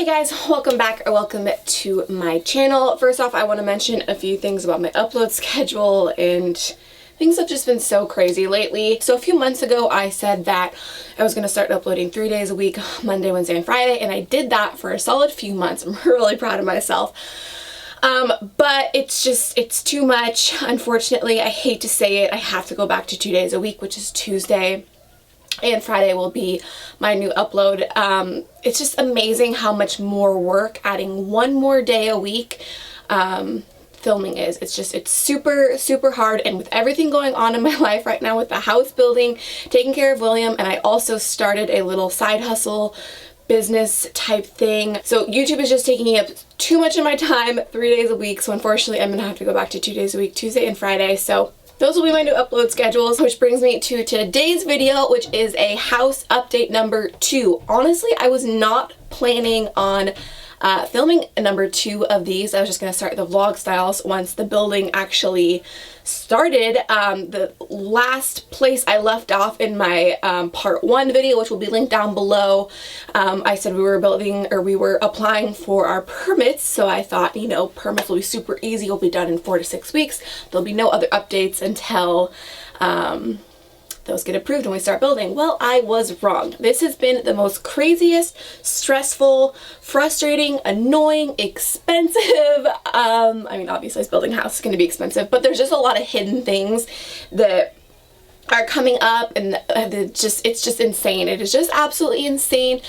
Hey guys, welcome back or welcome to my channel. First off, I want to mention a few things about my upload schedule, and things have just been so crazy lately. So a few months ago I said that I was going to start uploading 3 days a week, Monday, Wednesday, and Friday, and I did that for a solid few months. I'm really proud of myself. But it's too much. Unfortunately, I hate to say it, I have to go back to 2 days a week, which is Tuesday and Friday will be my new upload. It's just amazing how much more work adding one more day a week filming is. It's super hard, and with everything going on in my life right now with the house building, taking care of William, and I also started a little side hustle business type thing. So YouTube is just taking up too much of my time 3 days a week. So unfortunately I'm gonna have to go back to 2 days a week, Tuesday and Friday. So those will be my new upload schedules, which brings me to today's video, which is a house update number 2. Honestly, I was not planning on filming number 2 of these. I was just going to start the vlog styles once the building actually started. The last place I left off in my part 1 video, which will be linked down below, I said we were applying for our permits. So I thought, you know, permits will be super easy. It'll be done in 4 to 6 weeks. There'll be no other updates until those get approved and we start building. Well, I was wrong. This has been the most craziest, stressful, frustrating, annoying, expensive, I mean, obviously building a house is going to be expensive, but there's just a lot of hidden things that are coming up, and it's just insane. It is just absolutely insane,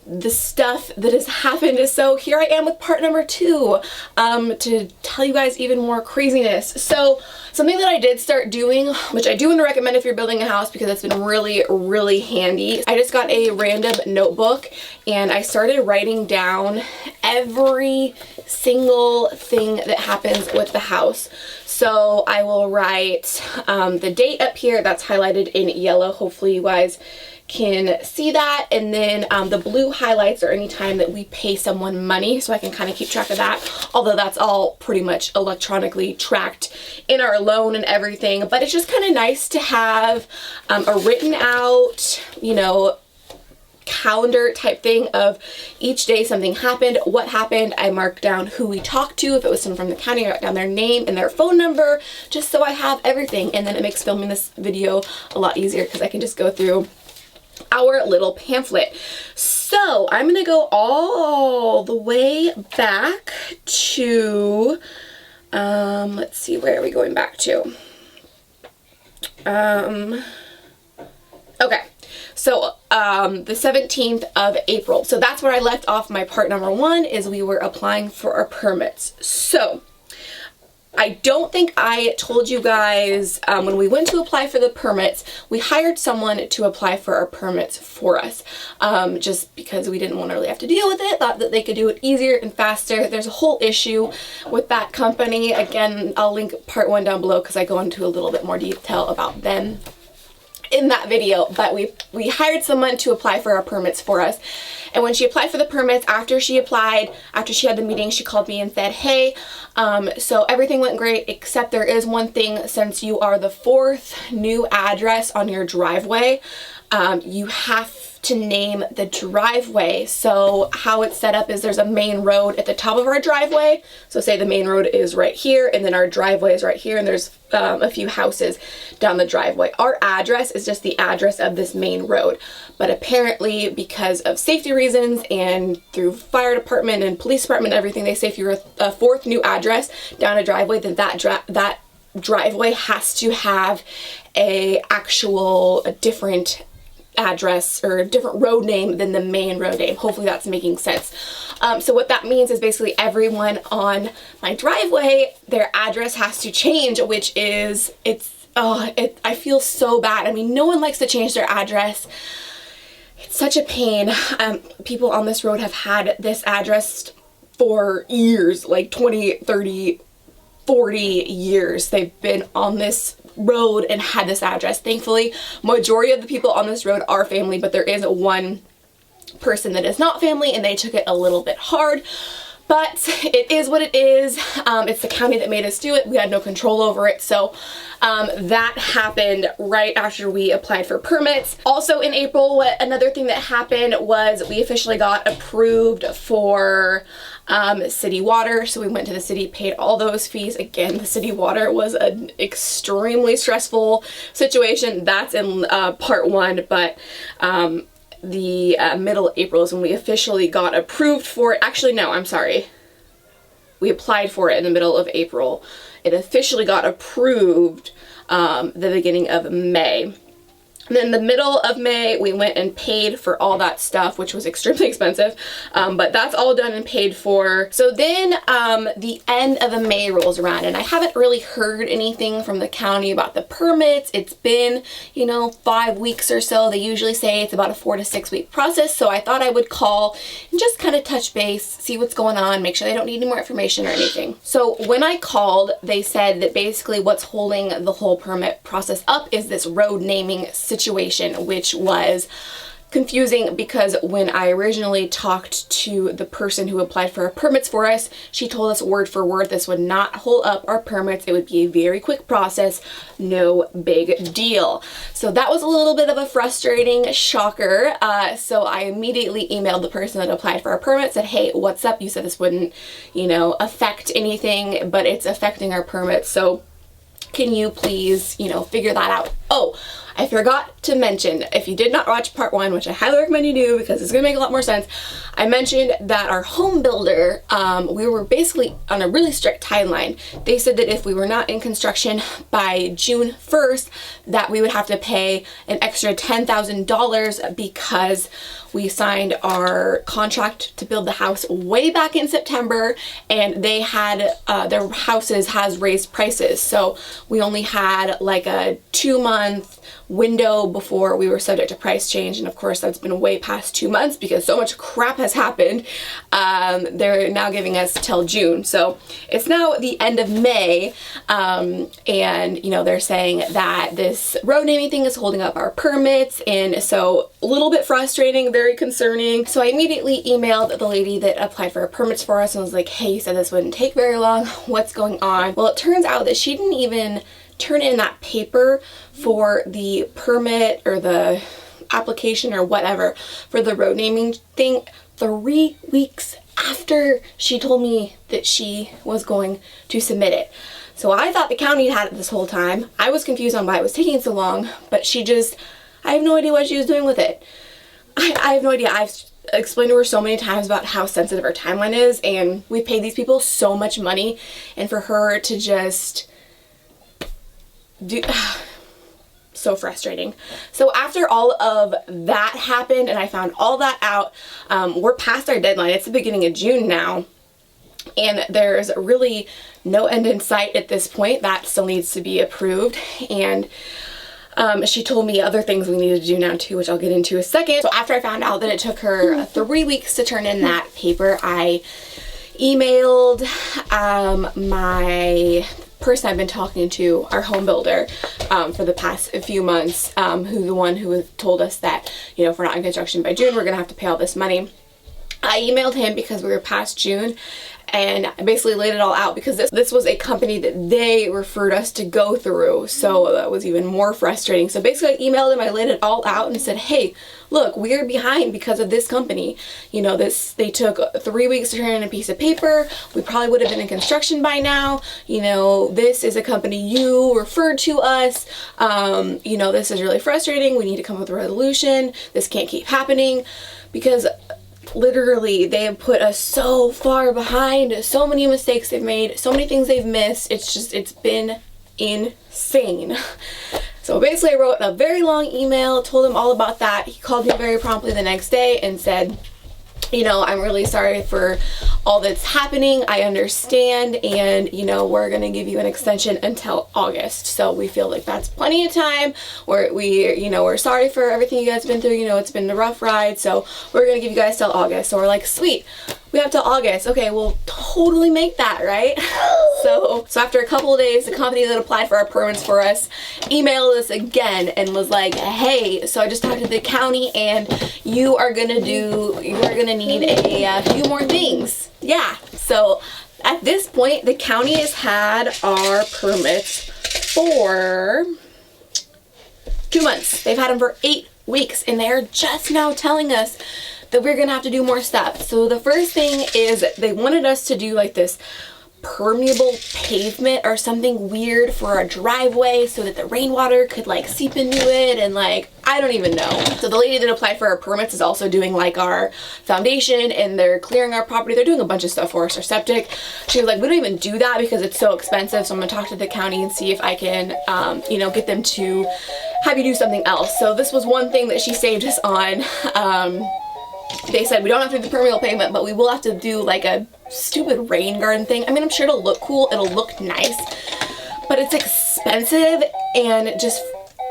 the stuff that has happened. So here I am with part number 2 to tell you guys even more craziness. So something that I did start doing, which I do want to recommend if you're building a house because it's been really handy. I just got a random notebook and I started writing down every single thing that happens with the house. So I will write the date up here, that's highlighted in yellow. Hopefully you guys can see that. And then the blue highlights are any time that we pay someone money, so I can kind of keep track of that. Although that's all pretty much electronically tracked in our loan and everything. But it's just kind of nice to have a written out, you know, calendar type thing of each day something happened, what happened. I marked down who we talked to. If it was someone from the county, I wrote down their name and their phone number, just so I have everything. And then it makes filming this video a lot easier because I can just go through our little pamphlet. So I'm gonna go all the way back to let's see, where are we going back to? Okay, so the 17th of April. So that's where I left off my part number 1, is we were applying for our permits. So I don't think I told you guys, when we went to apply for the permits, we hired someone to apply for our permits for us, just because we didn't want to really have to deal with it, thought that they could do it easier and faster. There's a whole issue with that company. Again, I'll link part 1 down below because I go into a little bit more detail about them in that video. But we hired someone to apply for our permits for us. And when she applied for the permits, after she had the meeting, she called me and said, hey, so everything went great, except there is one thing. Since you are the 4th new address on your driveway, you have to name the driveway. So how it's set up is there's a main road at the top of our driveway. So say the main road is right here, and then our driveway is right here, and there's a few houses down the driveway. Our address is just the address of this main road. But apparently, because of safety reasons and through fire department and police department and everything, they say if you're a 4th new address down a driveway, then that driveway has to have a different address or a different road name than the main road name. Hopefully that's making sense. So what that means is basically everyone on my driveway, their address has to change, which is, I feel so bad. I mean, no one likes to change their address. It's such a pain. People on this road have had this address for years, like 20, 30, 40 years. They've been on this road and had this address. Thankfully, majority of the people on this road are family, but there is one person that is not family, and they took it a little bit hard. But it is what it is. It's the county that made us do it. We had no control over it. So that happened right after we applied for permits. Also in April, another thing that happened was we officially got approved for city water. So we went to the city, paid all those fees. Again, the city water was an extremely stressful situation. That's in part one, but the middle of April is when we officially got approved for it. Actually, no, I'm sorry. We applied for it in the middle of April. It officially got approved the beginning of May. And then in the middle of May, we went and paid for all that stuff, which was extremely expensive, but that's all done and paid for. So then the end of May rolls around, and I haven't really heard anything from the county about the permits. It's been, you know, 5 weeks or so. They usually say it's about a 4 to 6 week process, so I thought I would call and just kind of touch base, see what's going on, make sure they don't need any more information or anything. So when I called, they said that basically what's holding the whole permit process up is this road naming situation, which was confusing because when I originally talked to the person who applied for our permits for us, she told us word for word this would not hold up our permits. It would be a very quick process, no big deal. So that was a little bit of a frustrating shocker. So I immediately emailed the person that applied for our permit, said, hey, what's up? You said this wouldn't, you know, affect anything, but it's affecting our permits. So can you please, you know, figure that out? Oh, I forgot to mention, if you did not watch part one, which I highly recommend you do because it's going to make a lot more sense, I mentioned that our home builder, we were basically on a really strict timeline. They said that if we were not in construction by June 1st, that we would have to pay an extra $10,000 because we signed our contract to build the house way back in September, and they had, their houses has raised prices. So we only had like a 2-month window before we were subject to price change, and of course that's been way past 2 months because so much crap has happened. They're now giving us till June, so it's now the end of May, and you know, they're saying that this road naming thing is holding up our permits, and so a little bit frustrating, very concerning. So I immediately emailed the lady that applied for our permits for us and was like, hey, you said this wouldn't take very long, what's going on? Well, it turns out that she didn't even turn in that paper for the permit or the application or whatever for the road naming thing 3 weeks after she told me that she was going to submit it. So I thought the county had it this whole time. I was confused on why it was taking so long, but she just, I have no idea what she was doing with it. I have no idea. I've explained to her so many times about how sensitive our timeline is, and we paid these people so much money, and for her to just so frustrating. So after all of that happened and I found all that out, we're past our deadline. It's the beginning of June now, and there's really no end in sight at this point. That still needs to be approved, and she told me other things we needed to do now too, which I'll get into in a second. So after I found out that it took her 3 weeks to turn in that paper, I emailed my person I've been talking to, our home builder, for the past few months, who's the one who told us that, you know, if we're not in construction by June, we're gonna have to pay all this money. I emailed him because we were past June, and I basically laid it all out because this was a company that they referred us to go through, so that was even more frustrating. So basically I emailed him, I laid it all out and said, hey, look, we're behind because of this company. You know, they took 3 weeks to turn in a piece of paper. We probably would have been in construction by now. You know, this is a company you referred to us. You know, this is really frustrating. We need to come up with a resolution. This can't keep happening because literally they have put us so far behind, so many mistakes they've made, so many things they've missed. It's been insane. So basically I wrote a very long email, told him all about that. He called me very promptly the next day and said, you know, I'm really sorry for all that's happening. I understand, and you know, we're gonna give you an extension until August. So we feel like that's plenty of time. We're sorry for everything you guys have been through. You know, it's been a rough ride, so we're gonna give you guys till August. So we're like, sweet, we have till August. Okay, we'll totally make that, right? So after a couple of days, the company that applied for our permits for us emailed us again and was like, hey, so I just talked to the county and you are gonna need a few more things. Yeah, So at this point, the county has had our permits for 2 months. They've had them for 8 weeks, and they're just now telling us that we're gonna have to do more steps. So the first thing is they wanted us to do like this permeable pavement or something weird for our driveway so that the rainwater could like seep into it, and like I don't even know. So the lady that applied for our permits is also doing like our foundation, and they're clearing our property. They're doing a bunch of stuff for us, our septic. She was like, we don't even do that because it's so expensive, so I'm gonna talk to the county and see if I can you know, get them to have you do something else. So this was one thing that she saved us on. They said we don't have to do the permeable pavement, but we will have to do like a stupid rain garden thing. I mean, I'm sure it'll look cool, it'll look nice, but it's expensive, and just,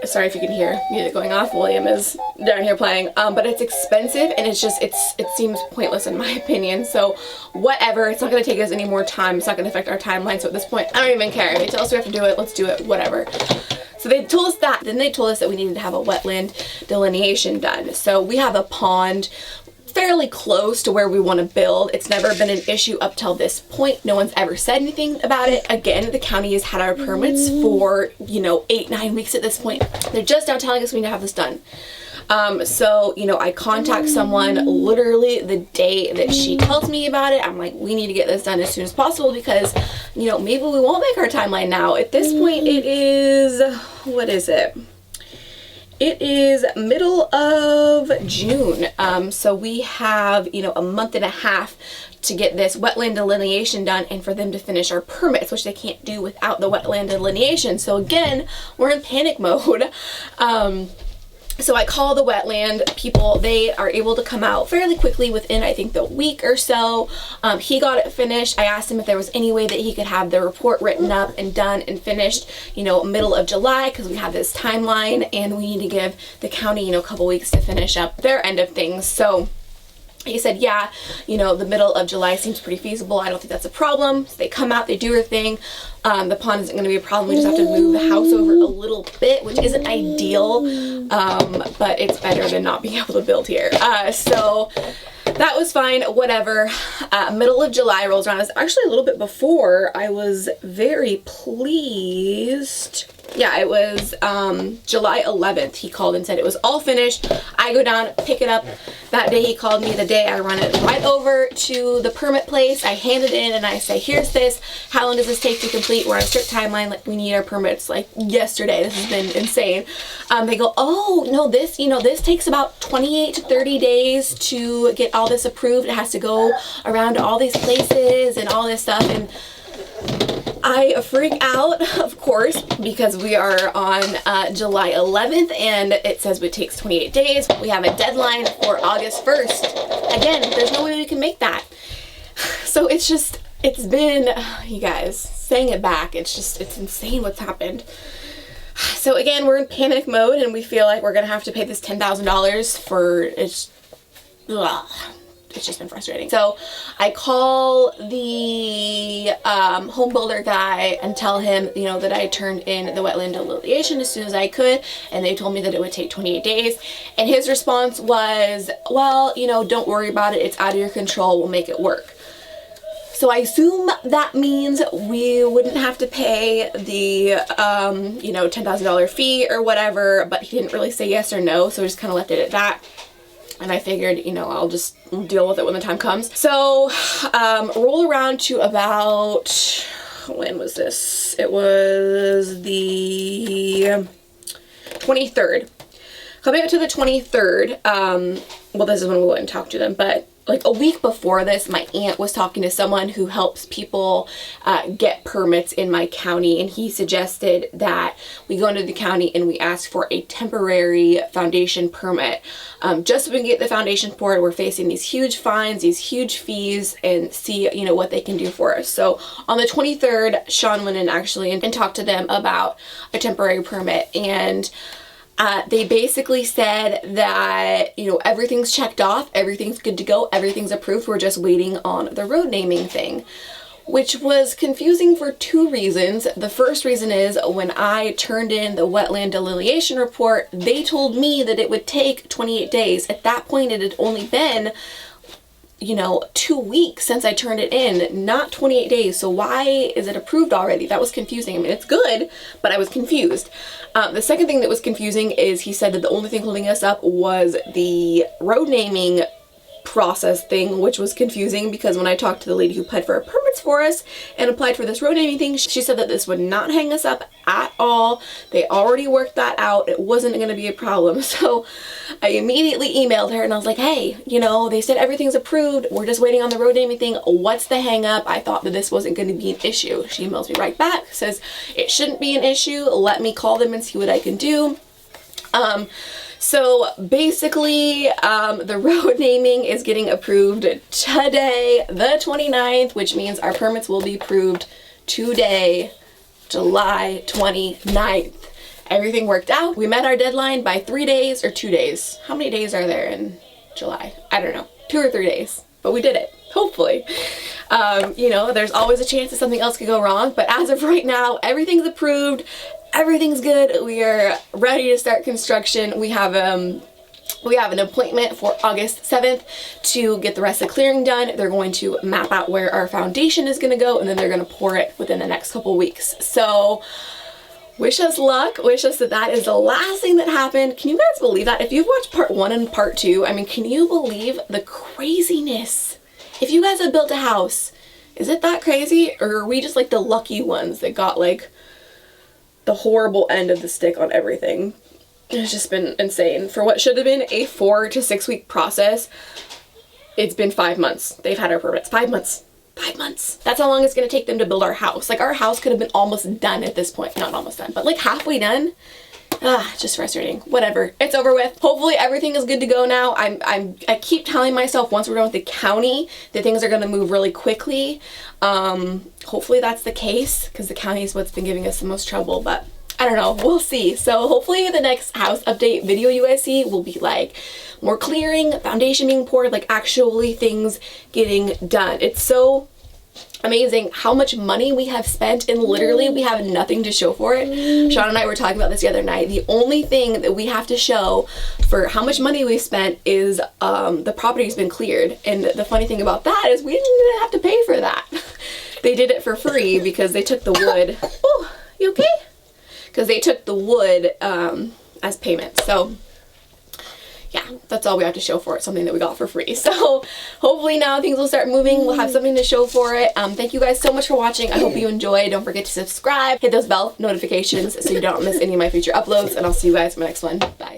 sorry if you can hear music going off, William is down here playing, but it's expensive, and it's just, it seems pointless in my opinion. So whatever, it's not going to take us any more time, it's not going to affect our timeline, so at this point I don't even care. If they tell us we have to do it, let's do it, whatever. So they told us that. Then they told us that we needed to have a wetland delineation done. So we have a pond fairly close to where we want to build. It's never been an issue up till this point. No one's ever said anything about it. Again, the county has had our permits for, you know, 8-9 weeks at this point. They're just now telling us we need to have this done. So, you know, I contact someone literally the day that she tells me about it. I'm like, we need to get this done as soon as possible because, you know, maybe we won't make our timeline now. At this point, it is, what is it? It is middle of June. So we have, you know, a month and a half to get this wetland delineation done and for them to finish our permits, which they can't do without the wetland delineation. So again, we're in panic mode. So I call the wetland people. They are able to come out fairly quickly within, I think, the week or so. He got it finished. I asked him if there was any way that he could have the report written up and done and finished, you know, middle of July, because we have this timeline and we need to give the county, you know, a couple weeks to finish up their end of things. So he said, yeah, you know, the middle of July seems pretty feasible. I don't think that's a problem. So they come out, they do their thing. The pond isn't going to be a problem. We just have to move the house over a little bit, which isn't ideal, but it's better than not being able to build here. So that was fine, whatever. Middle of July rolls around. It's actually a little bit before. I was very pleased. Yeah, it was July 11th. He called and said it was all finished. I go down, pick it up. That day he called me, the day I run it right over to the permit place. I hand it in and I say, here's this. How long does this take to complete? We're on a strict timeline. Like, we need our permits like yesterday. This has been insane. They go, oh, no, this, you know, this takes about 28 to 30 days to get all this approved. It has to go around to all these places and all this stuff. And I freak out, of course, because we are on July 11th and it says it takes 28 days. We have a deadline for August 1st. Again, there's no way we can make that. So it's just, it's been, you guys, saying it back, it's insane what's happened. So again, we're in panic mode and we feel like we're going to have to pay this $10,000 for, it's just been frustrating. So I call the home builder guy and tell him, you know, that I turned in the wetland delineation as soon as I could, and they told me that it would take 28 days. And his response was, well, you know, don't worry about it. It's out of your control. We'll make it work. So I assume that means we wouldn't have to pay the, you know, $10,000 fee or whatever, but he didn't really say yes or no, so we just kind of left it at that. And I figured, you know, I'll just deal with it when the time comes. So, roll around to about, when was this? It was the 23rd. Coming up to the 23rd, well, this is when we went and talked to them, but like a week before this, my aunt was talking to someone who helps people get permits in my county, and he suggested that we go into the county and we ask for a temporary foundation permit. Just so we can get the foundation poured. We're facing these huge fines, these huge fees, and see, you know, what they can do for us. So on the 23rd, Sean went in actually and talked to them about a temporary permit, and they basically said that, you know, everything's checked off, everything's good to go, everything's approved, we're just waiting on the road naming thing, which was confusing for two reasons. The first reason is when I turned in the wetland delineation report, they told me that it would take 28 days. At that point, it had only been you know, 2 weeks since I turned it in, not 28 days. So why is it approved already? That was confusing. I mean, it's good, but I was confused. The second thing that was confusing is he said that the only thing holding us up was the road naming process thing, which was confusing because when I talked to the lady who applied for our permits for us and applied for this road naming thing, she said that this would not hang us up at all. They already worked that out. It wasn't going to be a problem. So I immediately emailed her and I was like, hey, you know, they said everything's approved. We're just waiting on the road naming thing. What's the hang up? I thought that this wasn't going to be an issue. She emails me right back, says it shouldn't be an issue. Let me call them and see what I can do. So basically, the road naming is getting approved today, the 29th, which means our permits will be approved today, July 29th. Everything worked out. We met our deadline by 3 days or 2 days. How many days are there in July? I don't know, 2 or 3 days, but we did it, hopefully. You know, there's always a chance that something else could go wrong, but as of right now, everything's approved. Everything's good. We are ready to start construction. We have an appointment for August 7th to get the rest of the clearing done. They're going to map out where our foundation is going to go, and then they're going to pour it within the next couple weeks. So wish us luck. Wish us that that is the last thing that happened. Can you guys believe that? If you've watched part 1 and part 2, I mean, can you believe the craziness? If you guys have built a house, is it that crazy? Or are we just like the lucky ones that got like the horrible end of the stick on everything? It's just been insane. For what should have been a 4 to 6 week process, it's been 5 months. They've had our permits. 5 months. 5 months. That's how long it's going to take them to build our house. Like, our house could have been almost done at this point. Not almost done, but like halfway done. Just frustrating. Whatever. It's over with. Hopefully everything is good to go now. I keep telling myself once we're done with the county that things are going to move really quickly. Hopefully that's the case because the county is what's been giving us the most trouble, but I don't know. We'll see. So hopefully the next house update video you guys see will be like more clearing, foundation being poured, like actually things getting done. It's so amazing how much money we have spent and literally we have nothing to show for it. Sean and I were talking about this the other night. The only thing that we have to show for how much money we spent is the property's been cleared. And the funny thing about that is we didn't have to pay for that. They did it for free because they took the wood. Oh, you okay? Because they took the wood as payment. So yeah, that's all we have to show for it, something that we got for free. So hopefully now things will start moving. We'll have something to show for it. Thank you guys so much for watching. I hope you enjoyed. Don't forget to subscribe, hit those bell notifications so you don't miss any of my future uploads, and I'll see you guys in my next one. Bye.